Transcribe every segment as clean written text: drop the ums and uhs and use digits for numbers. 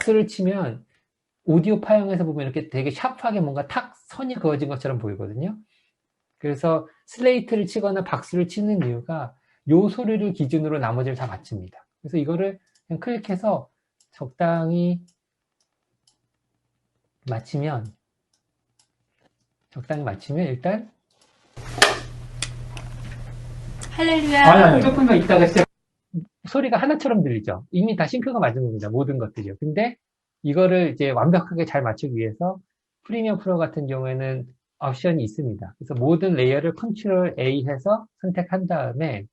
박수를 치면 오디오 파형에서 보면 이렇게 되게 샤프하게 뭔가 탁 선이 그어진 것처럼 보이거든요. 그래서 슬레이트를 치거나 박수를 치는 이유가 요 소리를 기준으로 나머지를 다 맞춥니다. 그래서 이거를 그냥 클릭해서 적당히 맞추면 일단 할렐루야. 조금만 있다가 시작. 소리가 하나처럼 들리죠. 이미 다 싱크가 맞은 겁니다. 모든 것들이요. 근데 이거를 이제 완벽하게 잘 맞추기 위해서 프리미엄 프로 같은 경우에는 옵션이 있습니다. 그래서 모든 레이어를 컨트롤 A 해서 선택한 다음에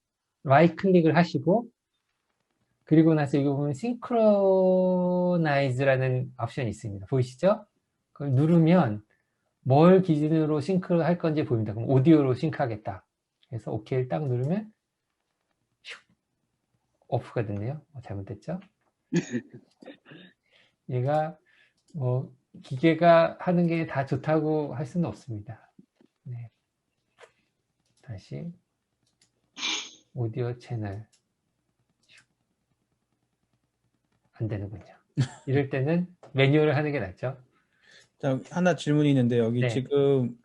라이트 클릭을 하시고, 그리고 나서 이거 보면 싱크로나이즈라는 옵션이 있습니다. 보이시죠? 그걸 누르면 뭘 기준으로 싱크를 할 건지 보입니다. 그럼 오디오로 싱크하겠다. 그래서 OK를 딱 누르면 오프가 됐네요. 잘못됐죠? 얘가 뭐 기계가 하는 게 다 좋다고 할 수는 없습니다. 네. 다시 오디오 채널 안 되는군요. 이럴 때는 매뉴얼을 하는 게 낫죠. 자, 하나 질문이 있는데 여기 네. 지금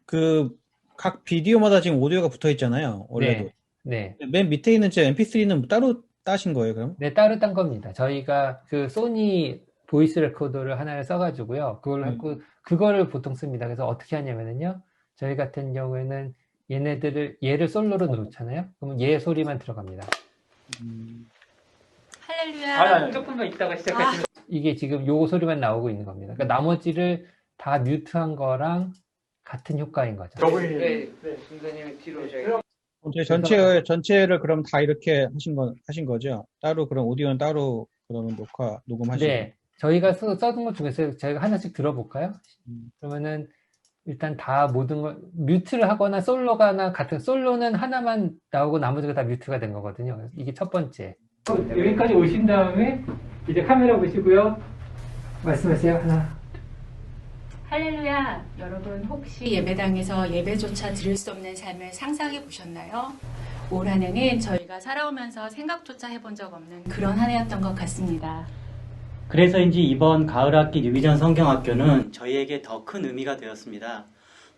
그 각 비디오마다 지금 오디오가 붙어 있잖아요. 원래도. 네. 맨 밑에 있는 제 MP3는 따로 따신 거예요, 그럼? 네, 따로 딴 겁니다. 저희가 그 소니 보이스 레코더를 하나를 써가지고요. 그거를 보통 씁니다. 그래서 어떻게 하냐면요. 저희 같은 경우에는 얘를 솔로로 놓잖아요. 그러면 얘 소리만 들어갑니다. 할렐루야. 조금만 있다가 시작하시면 이게 지금 요 소리만 나오고 있는 겁니다. 그러니까 나머지를 다 뮤트한 거랑 같은 효과인 거죠. 선생님이 뒤로 전체를 그럼 다 이렇게 하신 거죠? 따로 그럼 오디오는 따로 그러면 녹음하시고. 네. 저희가 써둔 것 중에서 저희가 하나씩 들어볼까요? 그러면은 일단 다 모든 걸 뮤트를 하거나 솔로가나 같은 솔로는 하나만 나오고 나머지가 다 뮤트가 된 거거든요. 이게 첫 번째. 여기까지 오신 다음에 이제 카메라 보시고요. 말씀하세요. 하나. 할렐루야. 여러분 혹시 예배당에서 예배조차 드릴 수 없는 삶을 상상해 보셨나요? 올 한 해는 저희가 살아오면서 생각조차 해본 적 없는 그런 한 해였던 것 같습니다. 그래서인지 이번 가을학기 뉴비전 성경학교는 저희에게 더 큰 의미가 되었습니다.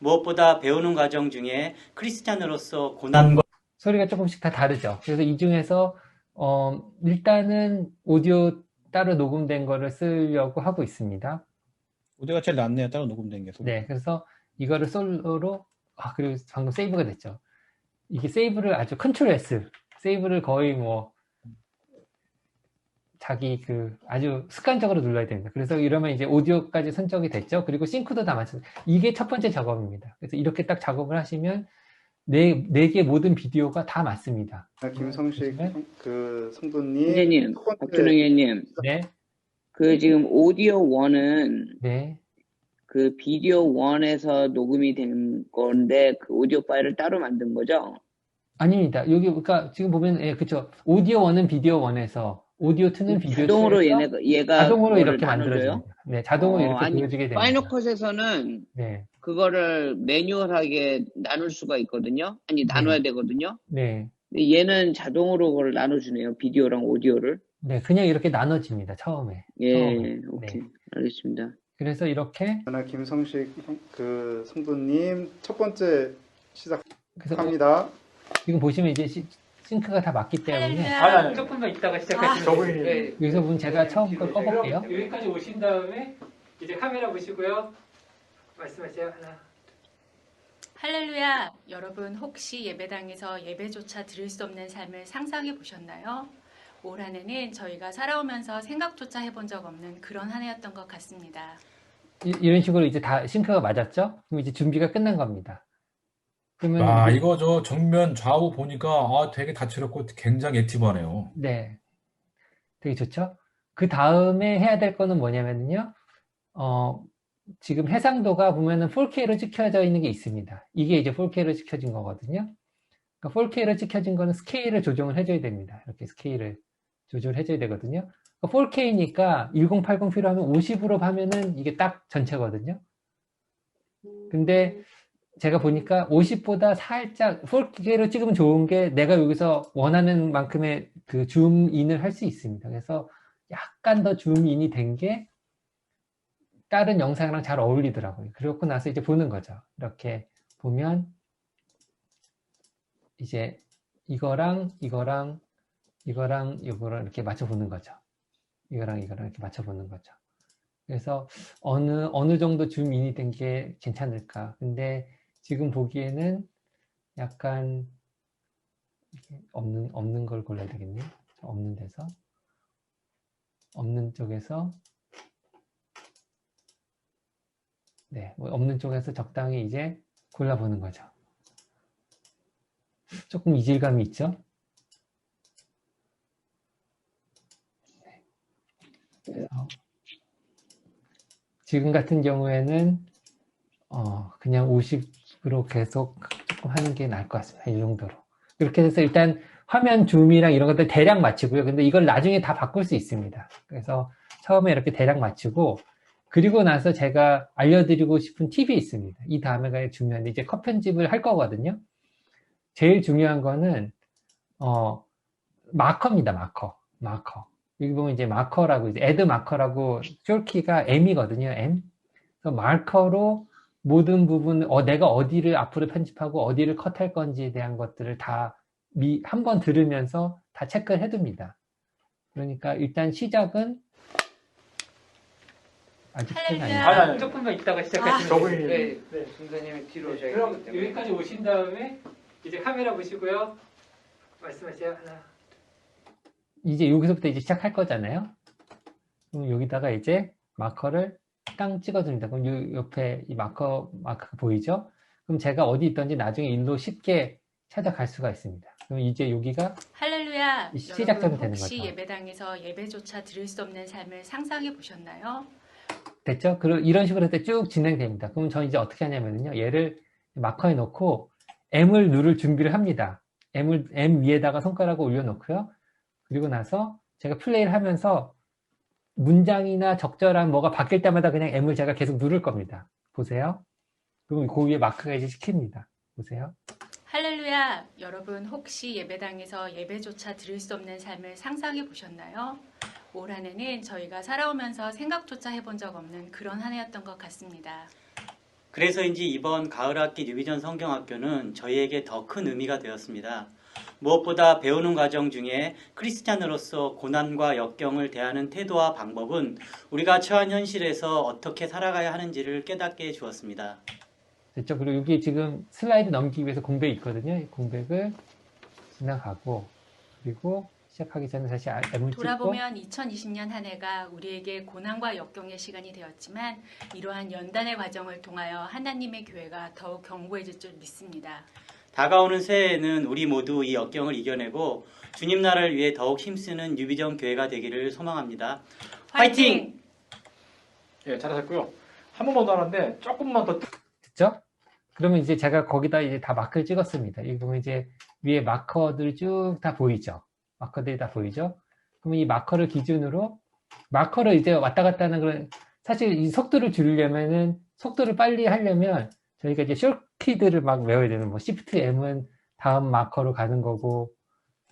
무엇보다 배우는 과정 중에 크리스찬으로서 고난과 소리가 조금씩 다 다르죠. 그래서 이 중에서 일단은 오디오 따로 녹음된 거를 쓰려고 하고 있습니다. 오디오가 제일 낫네요. 따로 녹음된 게. 네, 그래서 이거를 솔로로 그리고 방금 세이브가 됐죠. 이게 세이브를 아주 컨트롤 S, 세이브를 거의 뭐 자기 아주 습관적으로 눌러야 됩니다. 그래서 이러면 이제 오디오까지 선정이 됐죠. 그리고 싱크도 다 맞췄어요. 이게 첫 번째 작업입니다. 그래서 이렇게 딱 작업을 하시면 네 개 모든 비디오가 다 맞습니다. 김성식 성도님, 선생님, 박준영님, 네, 지금 오디오 1은 네. 그 비디오 1에서 녹음이 된 건데 그 오디오 파일을 따로 만든 거죠? 아닙니다. 여기 그러니까 지금 보면 그쵸. 오디오 1은 비디오 1에서 오디오 2는 비디오 2에서 자동으로 얘가 자동으로 이렇게 나눠줘요? 만들어집니다. 네, 자동으로 이렇게 아니, 보여지게 됩니다. 파이널 컷에서는 네, 그거를 매뉴얼하게 나눌 수가 있거든요. 아니, 나눠야 되거든요. 네, 근데 얘는 자동으로 그걸 나눠주네요. 비디오랑 오디오를. 네, 그냥 이렇게 나눠집니다. 처음에. 예, 오케이. 네. 알겠습니다. 그래서 이렇게 김성식 성도님 첫 번째 그래서 시작합니다. 지금 보시면 이제 싱크가 다 맞기 때문에 할렐루야. 조금만 있다가 시작하시면 여기서 보면 제가 처음 걸 꺼볼게요. 여기까지 오신 다음에 이제 카메라 보시고요. 말씀하세요. 하나. 할렐루야. 여러분 혹시 예배당에서 예배조차 드릴 수 없는 삶을 상상해 보셨나요? 올 한 해는 저희가 살아오면서 생각조차 해본 적 없는 그런 한 해였던 것 같습니다. 이런 식으로 이제 다 싱크가 맞았죠? 그럼 이제 준비가 끝난 겁니다. 그러면 이거 저 정면 좌우 보니까 되게 다채롭고 굉장히 액티브하네요. 네, 되게 좋죠? 그 다음에 해야 될 거는 뭐냐면요, 지금 해상도가 보면은 4K로 찍혀져 있는 게 있습니다. 이게 이제 4K로 찍혀진 거거든요. 그러니까 4K로 찍혀진 거는 스케일을 조정을 해줘야 됩니다. 이렇게 스케일을 조절해줘야 되거든요. 4K니까 1080 필요하면 50으로 하면은 이게 딱 전체거든요. 근데 제가 보니까 50보다 살짝 4K로 찍으면 좋은 게 내가 여기서 원하는 만큼의 그 줌인을 할 수 있습니다. 그래서 약간 더 줌인이 된 게 다른 영상이랑 잘 어울리더라고요. 그러고 나서 이제 보는 거죠. 이렇게 보면 이제 이거랑 이거랑 이거랑 이렇게 맞춰보는 거죠. 이거랑 이렇게 맞춰보는 거죠. 그래서 어느 정도 줌인이 된 게 괜찮을까. 근데 지금 보기에는 약간 없는 걸 골라야 되겠네. 없는 데서. 없는 쪽에서. 네, 뭐 없는 쪽에서 적당히 이제 골라보는 거죠. 조금 이질감이 있죠? 그래서 지금 같은 경우에는 그냥 50으로 계속 조금 하는 게 나을 것 같습니다. 이 정도로. 이렇게 해서 일단 화면 줌이랑 이런 것들 대략 맞추고요. 근데 이걸 나중에 다 바꿀 수 있습니다. 그래서 처음에 이렇게 대략 맞추고 그리고 나서 제가 알려드리고 싶은 팁이 있습니다. 이 다음에 중요한데 이제 컷 편집을 할 거거든요. 제일 중요한 거는 마커입니다. 마커. 여기 보면 이제 마커라고 이제 add 마커라고 숄키가 m이거든요. m. 그래서 마커로 모든 부분 내가 어디를 앞으로 편집하고 어디를 컷할 건지에 대한 것들을 다 한 번 들으면서 다 체크를 해둡니다. 그러니까 일단 시작은 아직 할렐루야. 아니에요. 조금만 있다가 시작하시면 저분이- 돼요. 네. 순서님이 뒤로 그럼 여기까지 오신 다음에 이제 카메라 보시고요. 말씀하세요. 하나. 이제 여기서부터 이제 시작할 거잖아요. 그럼 여기다가 이제 마커를 땅 찍어줍니다. 그럼 요 옆에 이 마커 보이죠? 그럼 제가 어디 있던지 나중에 일로 쉽게 찾아갈 수가 있습니다. 그럼 이제 여기가 할렐루야. 시작점이 여러분 되는 혹시 거죠. 예배당에서 예배조차 드릴 수 없는 삶을 상상해 보셨나요? 됐죠? 그럼 이런 식으로 해서 쭉 진행됩니다. 그럼 저는 이제 어떻게 하냐면요. 얘를 마커에 놓고 M을 누를 준비를 합니다. M 위에다가 손가락을 올려놓고요. 그리고 나서 제가 플레이를 하면서 문장이나 적절한 뭐가 바뀔 때마다 그냥 M을 제가 계속 누를 겁니다. 보세요. 그럼 그 위에 마크가 이제 시킵니다. 보세요. 할렐루야. 여러분 혹시 예배당에서 예배조차 드릴 수 없는 삶을 상상해 보셨나요? 올 한 해는 저희가 살아오면서 생각조차 해본 적 없는 그런 한 해였던 것 같습니다. 그래서인지 이번 가을학기 뉴비전 성경학교는 저희에게 더 큰 의미가 되었습니다. 무엇보다 배우는 과정 중에 크리스찬으로서 고난과 역경을 대하는 태도와 방법은 우리가 처한 현실에서 어떻게 살아가야 하는지를 깨닫게 해주었습니다. 됐죠? 그리고 여기 지금 슬라이드 넘기기 위해서 공백이 있거든요. 이 공백을 지나가고 그리고 시작하기 전에 다시 M을 찍고 돌아보면 2020년 한 해가 우리에게 고난과 역경의 시간이 되었지만 이러한 연단의 과정을 통하여 하나님의 교회가 더욱 견고해질 줄 믿습니다. 다가오는 새해에는 우리 모두 이 역경을 이겨내고 주님 나라를 위해 더욱 힘쓰는 뉴비전 교회가 되기를 소망합니다. 화이팅! 예, 잘하셨고요. 한 번만 더 하는데 조금만 더 됐죠? 그러면 이제 제가 거기다 이제 다 마크를 찍었습니다. 여기 보면 이제 위에 마커들 쭉 다 보이죠? 마커들이 다 보이죠? 그러면 이 마커를 기준으로 마커를 이제 왔다 갔다 하는 그런 사실 이 속도를 줄이려면은 속도를 빨리 하려면 저희가 이제 숏키들을 막 외워야 되는 뭐 Shift M은 다음 마커로 가는 거고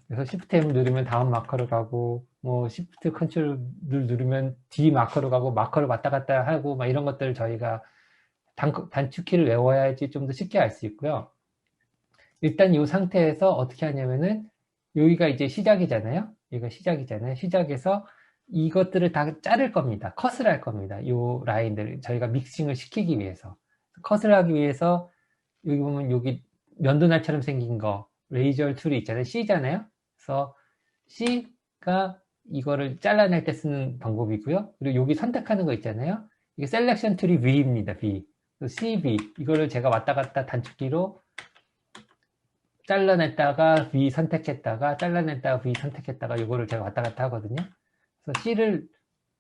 그래서 Shift M 누르면 다음 마커로 가고 뭐 Shift Ctrl 누르면 뒤 마커로 가고 마커를 왔다 갔다 하고 막 이런 것들을 저희가 단축키를 외워야지 좀 더 쉽게 알 수 있고요. 일단 이 상태에서 어떻게 하냐면은 여기가 이제 시작이잖아요. 여기가 시작이잖아요. 시작에서 이것들을 다 자를 겁니다. 컷을 할 겁니다. 이 라인들 저희가 믹싱을 시키기 위해서 컷을 하기 위해서 여기 보면 여기 면도날처럼 생긴 거 레이저 툴이 있잖아요. C잖아요. 그래서 C가 이거를 잘라낼 때 쓰는 방법이고요. 그리고 여기 선택하는 거 있잖아요. 이게 셀렉션 툴이 V입니다. V. CV 이거를 제가 왔다 갔다 단축키로 잘라냈다가 V 선택했다가 잘라냈다가 V 선택했다가 이거를 제가 왔다 갔다 하거든요. 그래서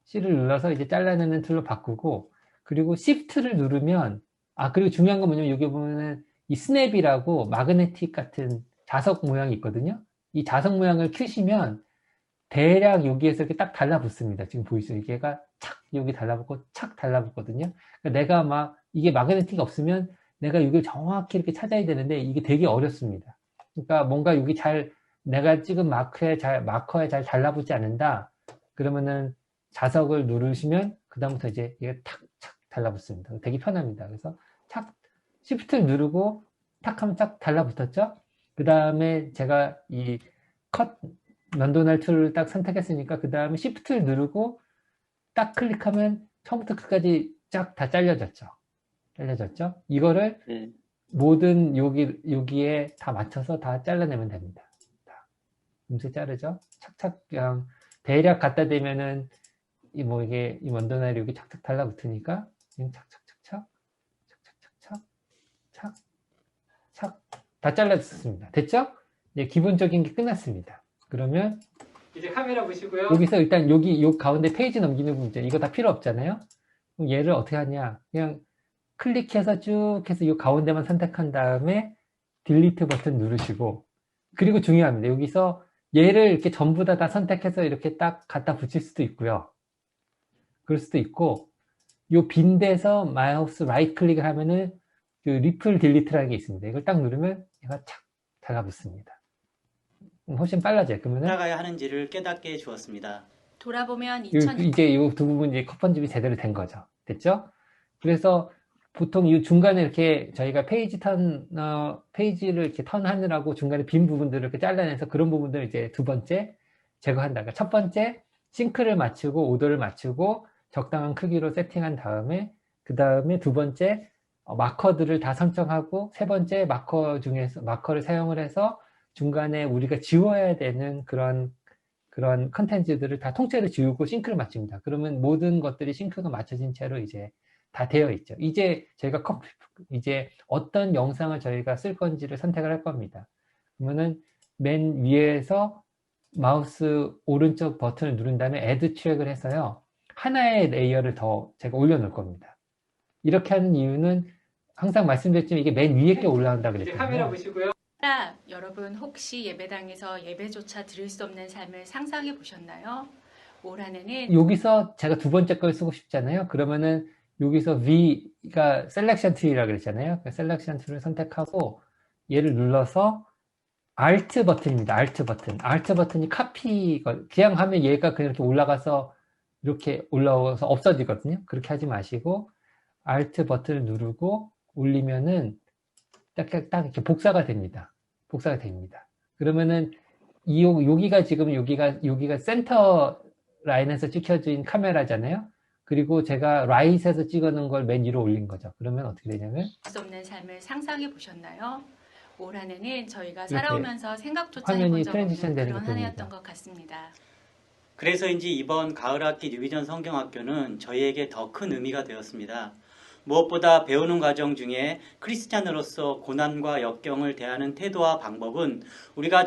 C를 눌러서 이제 잘라내는 툴로 바꾸고 그리고 Shift를 누르면 그리고 중요한 건 뭐냐면 여기 보면은 이 스냅이라고 마그네틱 같은 자석 모양이 있거든요. 이 자석 모양을 켜시면 대략 여기에서 이렇게 딱 달라붙습니다. 지금 보이시죠? 얘가 착 여기 달라붙고 착 달라붙거든요. 그러니까 내가 막 이게 마그네틱이 없으면 내가 이걸 정확히 이렇게 찾아야 되는데 이게 되게 어렵습니다. 그러니까 뭔가 여기 내가 찍은 마커에 잘 달라붙지 않는다. 그러면은 자석을 누르시면 그다음부터 이제 이게 탁착 달라붙습니다. 되게 편합니다. 그래서 착 Shift를 누르고 탁 하면 쫙 달라붙었죠? 그 다음에 제가 이 컷 면도날 툴을 딱 선택했으니까 그 다음에 Shift를 누르고 딱 클릭하면 처음부터 끝까지 쫙 다 잘려졌죠. 이거를 네. 모든 여기에 다 맞춰서 다 잘라내면 됩니다. 금세 자르죠? 착착 그냥 대략 갖다 대면은 이 면도날이 여기 착착 달라붙으니까 착착착착 착 다 잘라졌습니다. 됐죠? 이제 기본적인 게 끝났습니다. 그러면 이제 카메라 보시고요. 여기서 일단 요 가운데 페이지 넘기는 문제 이거 다 필요 없잖아요. 그럼 얘를 어떻게 하냐? 그냥 클릭해서 쭉 해서 이 가운데만 선택한 다음에 딜리트 버튼 누르시고 그리고 중요합니다. 여기서 얘를 이렇게 전부 다 선택해서 이렇게 딱 갖다 붙일 수도 있고요. 그럴 수도 있고 요 빈 데서 마우스 라이트 클릭을 하면은 그 리플 딜리트라는 게 있습니다. 이걸 딱 누르면 얘가 착 달라붙습니다. 훨씬 빨라져요. 그러면은 살아가야 하는지를 깨닫게 해주었습니다. 돌아보면 이제 이 두 부분 이제 컷 번집이 제대로 된 거죠. 됐죠? 그래서 보통 이 중간에 이렇게 저희가 페이지를 이렇게 턴하느라고 중간에 빈 부분들을 이렇게 잘라내서 그런 부분들을 이제 두 번째 제거한다. 그러니까 첫 번째 싱크를 맞추고 오더를 맞추고 적당한 크기로 세팅한 다음에 그 다음에 두 번째 마커들을 다 설정하고 세 번째 마커를 사용을 해서 중간에 우리가 지워야 되는 그런 컨텐츠들을 다 통째로 지우고 싱크를 맞춥니다. 그러면 모든 것들이 싱크가 맞춰진 채로 이제 다 되어 있죠. 이제 저희가 이제 어떤 영상을 저희가 쓸 건지를 선택을 할 겁니다. 그러면은 맨 위에서 마우스 오른쪽 버튼을 누른 다음에 Add 트랙을 해서요. 하나의 레이어를 더 제가 올려놓을 겁니다. 이렇게 하는 이유는 항상 말씀드렸지만 이게 맨 위에 게 올라온다 그랬잖아요. 카메라 보시고요. 여러분 혹시 예배당에서 예배조차 드릴 수 없는 삶을 상상해 보셨나요? 올 한해는 여기서 제가 두 번째 걸 쓰고 싶잖아요. 그러면은 여기서 V가 셀렉션 트리라고 그랬잖아요. 셀렉션 트리를 선택하고 얘를 눌러서 Alt 버튼입니다. Alt 버튼이 카피, 그냥 하면 얘가 그냥 이렇게 올라가서 이렇게 올라와서 없어지거든요. 그렇게 하지 마시고 Alt 버튼을 누르고 올리면은 딱 이렇게 복사가 됩니다. 그러면은 여기가 지금 여기가 센터 라인에서 찍혀진 카메라잖아요. 그리고 제가 라이트에서 찍어놓은 걸 맨 위로 올린 거죠. 그러면 어떻게 되냐면 수 없는 삶을 상상해 보셨나요? 올 한해는 저희가 이렇게 살아오면서 생각조차 화면이 해본 적 트랜지션 없는 되는 그런 거 한 해였던 보입니다. 것 같습니다. 그래서인지 이번 가을학기 뉴비전 성경학교는 저희에게 더 큰 의미가 되었습니다. 무엇보다 배우는 과정 중에 크리스찬으로서 고난과 역경을 대하는 태도와 방법은 우리가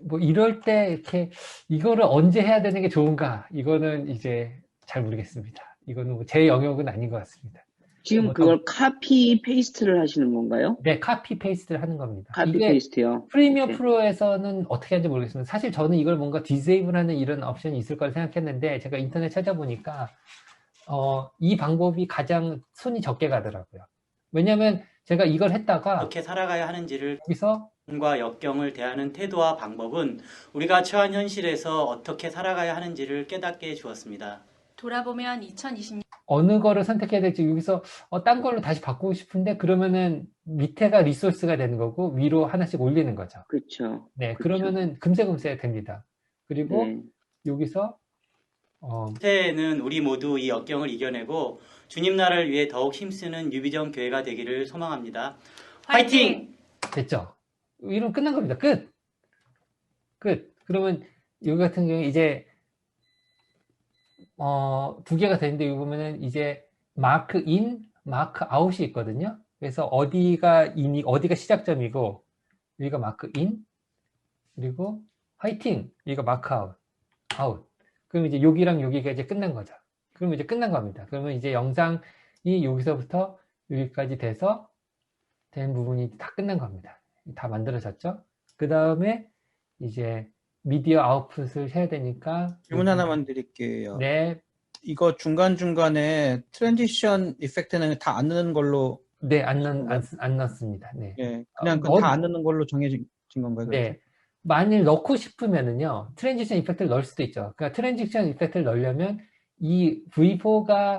뭐 이럴 때 이렇게 이거를 언제 해야 되는 게 좋은가? 이거는 이제 잘 모르겠습니다. 이거는 뭐 제 영역은 아닌 것 같습니다. 지금 그걸 카피 페이스트를 하시는 건가요? 네, 카피 페이스트를 하는 겁니다. 카피 이게 페이스트요. 프리미어 네. 프로에서는 어떻게 하는지 모르겠습니다. 사실 저는 이걸 뭔가 디세이블하는 이런 옵션이 있을 거라 생각했는데 제가 인터넷 찾아보니까 이 방법이 가장 손이 적게 가더라고요. 왜냐하면 제가 이걸 했다가 어떻게 살아가야 하는지를 여기서 과 역경을 대하는 태도와 방법은 우리가 처한 현실에서 어떻게 살아가야 하는지를 깨닫게 해주었습니다. 돌아보면 2020년 어느 거를 선택해야 될지 여기서 딴 걸로 다시 바꾸고 싶은데 그러면은 밑에가 리소스가 되는 거고 위로 하나씩 올리는 거죠. 그렇죠. 네, 그쵸. 그러면은 금세 됩니다. 그리고 네. 여기서 새해에는 우리 모두 이 역경을 이겨내고 주님 나라를 위해 더욱 힘쓰는 뉴비전 교회가 되기를 소망합니다. 화이팅! 됐죠? 이러면 끝난 겁니다. 끝. 그러면 여기 같은 경우에 이제 두 개가 되는데 여기 보면은 이제 마크 인, 마크 아웃이 있거든요. 그래서 어디가 인이 어디가 시작점이고 여기가 마크 인 그리고 화이팅 여기가 마크 아웃. 그럼 이제 여기랑 여기가 이제 끝난 거죠. 그러면 이제 끝난 겁니다. 그러면 이제 영상이 여기서부터 여기까지 돼서 된 부분이 다 끝난 겁니다. 다 만들어졌죠. 그 다음에 이제 미디어 아웃풋을 해야 되니까 질문 하나만 드릴게요. 네, 이거 중간중간에 트랜지션 이펙트는 다 안 넣는 걸로, 네, 안 넣습니다. 네. 예, 그냥 뭐- 다 안 넣는 걸로 정해진 건가요? 네. 만일 넣고 싶으면은요, 트랜지션 이펙트를 넣을 수도 있죠. 그러니까 트랜지션 이펙트를 넣으려면 이 V4가